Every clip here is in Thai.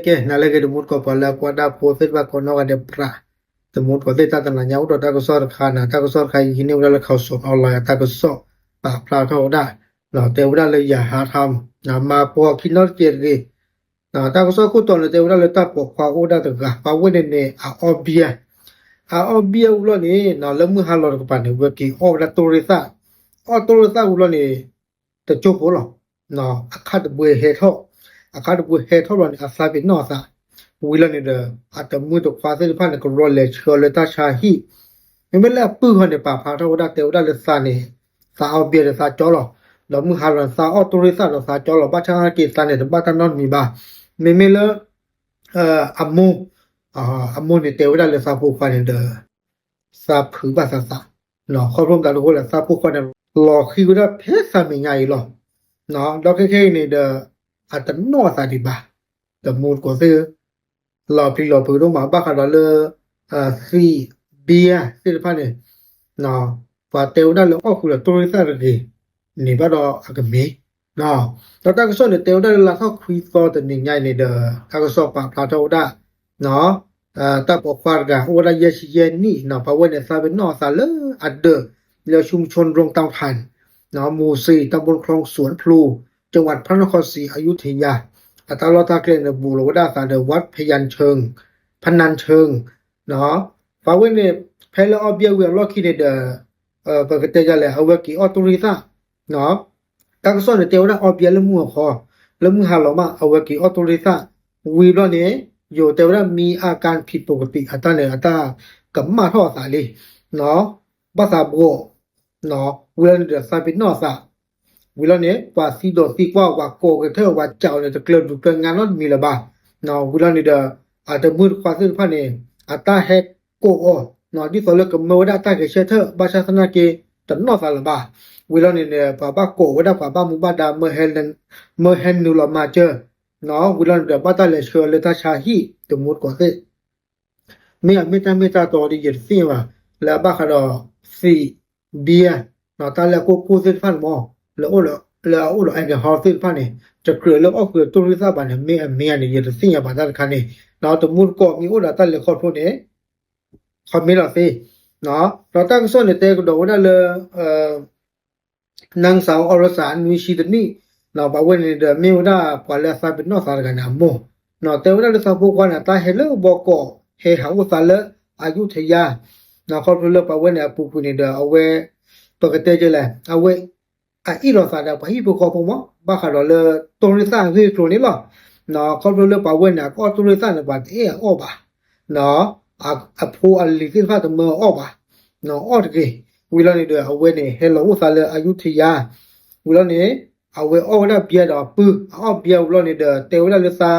que nale que mut ko pala ko da profit ba ko no ga de pra te mut ko de ta ta na nya ut ta ko sor khana ta ko sor khai hine ula le khau so online ta ko so pa pla tho da no te ula le ya ha tham na ma po kino ke ge na ta ko so ko to le te ula le ta po kwa o da ta ga pa we ne a obia ulo ni na le mu ha lo ko pa ne we ki o da to ri sa ulo ni te cho po lo no akha de bwe he tho akha de bwe he tho lo ni asa bi no sa wila ni de at mu to fa se pha ne ko ro le cho le ta sha hi me le pu ho ne pa pha tho da te da le sa ni sa o bi le sa cho lo mu ha lo sa o to ri sa lo sa cho lo pa cha ki sa ne de pa ta non mi ba me le amu ni te da le sa pu pha ne de sa phu ba sa no kho rom da lo la sa pu pha ne lo khi da phe sa mi ngai lo no do ke ni de at no sa di ba de mu ko se lo pu do ma ba kha da le si bia se pha ne no pa te da le o khu la to ri sa de ni ba do a ke me no do ta ko so ne te da la kha khu so de ni ngai ni de ta ko so pa pla tho da no ta po kwa ga o da ye shi ye ni no pa we ne sa be no sa le at de แล้วชุมชนโรงเตาถ่านหมู่ 4 ตำบลคลองสวนพลูจังหวัดพระนครศรีอยุธยาอัตราตาเกณฑ์บูรวดาสาเดวัดพยัญเชิงพนันเชิงฟาเวเนเพลออเบียเวลอคิเนเดปกติจะแลเอาเวกิออโตริซาตักซอนเตวดาออเบียละมัวคอละมือหาลอมาเอาเวกิออโตริซาวีลอเนอยู่เตวดามีอาการผิดปกติอัตาเนอัตากัมมาทอสาลีภาษาโบเวลาเนี่ยซาบินอซาเวลาเนี่ยว่าซีโดซีกว่าโกกะเทว่าเจ้าเนี่ยจะเกลือดูเกลืองานนั้นมีละบาเวลาเนี่ยอาจจะมืดควาซึ่งพะเนี่ยอาตาแฮกโกที่สอเลกับเมวดาตาเกเชเทบาชาสนาเกตันนอซาละบาเวลาเนี่ยปาบาโกวดาปาบามุบาดาเมเฮนนูลามาเจเวลาเนี่ยบาตาเลเชเลตาชาฮีตมุดกว่าเซเมตาตอดิเยซิว่าละบาคาดอซีเบียตาแล้วกูเซฟันมอแล้วโอไอ้เกฮอซิฟันนี่จะเกลือแล้วออกเกลือตุริซาบาเนี่ยเมียนี่ยะซิยาบาดาคันนี่ตมุดก็มีโอดาตาเลขอพวกนี้คอมเมลาซิเราตั้งส่วนในเตกดอดาเลนางสาวอรสารวิชิตนี่บาเวนี่เดเมวดาปาเลซาบินอสารกันนะโมเตวดาเลซาบุกว่าตาเฮเลบอก็เฮหาอุสาเลอายุทยาคอพลปาเวเนี่ยปูนี่เดเอาเวปกติจะแลเอาเวอีรอซาดาไปอีปกอปมบาคาดอเลตริซาวิโตนี่ลคอพลปาเวเนี่ยก็ตริซาเนี่ยบาเออบาอะโพอลิซิฟาตเมออบาออดเกวิลานี่เดเอาเวเนี่ยเฮโลอุสาเลอายุทยาวิลานี่เอาเวออดาเบียดอปืออเบียวิลานี่เดเตวดาเลซา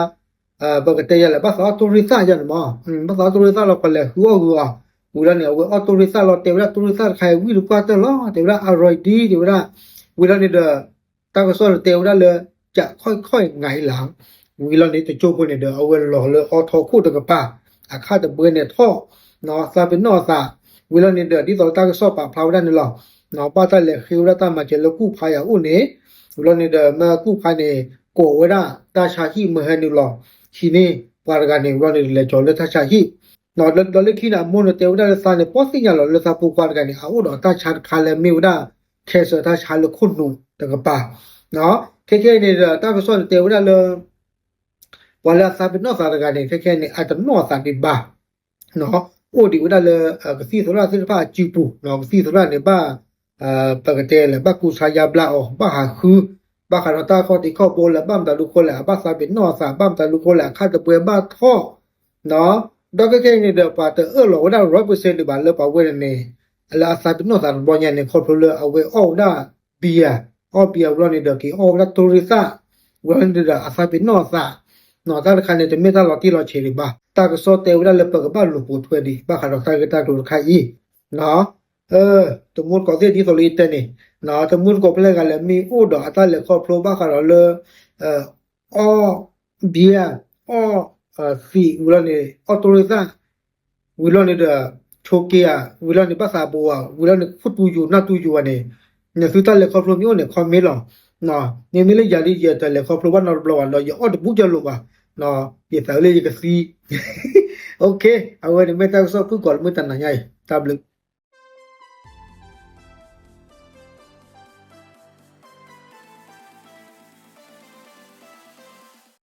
ปกติจะแลภาษาตริซาจันมภาษาตริซาเราก็เลยหัวเวลาเนี่ยออโตริซาเราเตวดาตริซาใครวิรุกาตลอเตวดาอร่อยดีเตวดาเวลาเนี่ยตาก็สอนเตวดาเลยจะค่อยๆไงหลังเวลาเนี่ยจะโจบเนี่ยเอาเวลาเลยออทอคู่ตะกะปาอาคาตะเบเนี่ยท่อซาเป็นซาเวลาเนี่ยที่ตาก็สอบปะพลาวได้เนี่ยป้าตาเลยคิวดาตามาเจลกู้ภัยอุเนี่ยเวลาเนี่ยมากู้ภัยเนี่ยโกเวดาตาชาฮีเมเฮนิลทีนี้ปารกันเนี่ยเวลาเนี่ยเลยจอเลยตาชาฮีดอลคินาโมโนเตวดาซาเนปอสิญาลเลซาปูควากันเนี่ยเอาตาชาคาเลมิวดาเคสตาชาลคุนูตะกะปาเคเนี่ยตาก็สอนเตวดาเลวาลาซาบินอซากันเนี่ยเคเนี่ยอัตโนซาดิบาโอดิวดาเลกซีสราสิฟาจิปูกซีสราเนี่ยบาปกติเลยบากูชายาบลาบาหาคือบาคาตาคอติคอโบละบัมตาลุโคละบาซาบินอซาบัมตาลุโคละคาตะเปบาท่อดอกเนี่ยเดปาเตอร์เราได้ 100% ดิบาเลปาเวเนี่ยลาซาบิโนซาบอญาเนี่ยคอพลเอาเวออดาเบียเราเนี่ยเดกิออดาตุริซาเวเนี่ยเดอาซาบิโนซาตาคันเนี่ยเมตาลอติลอเชริบาตากโซเตวดาเลปกบาลุปูทเวดิบาคาดอกตากตาตุคาอีตมุดก็เซดิโซลิเตนี่ตมุดก็เพลกาเลมีโอดาตาเลคอพลบาคาดอเลอเบียฟีวิลานี่ออโตริซาวิลานี่เดโชเกียวิลานี่ภาษาบัววิลานี่ฟุตูยูนาตูยูเนี่ยสุดท้ายเลยคอพลมีโอเนี่ยคอมเมลเนี่ยมีเลยยาลีเยตเลยคอพลว่านอร์บลวันเราอย่าออดบุจลุบะ no ye ta le ye ka si okay awe ne meta so ku ko mu tan na nyai tablu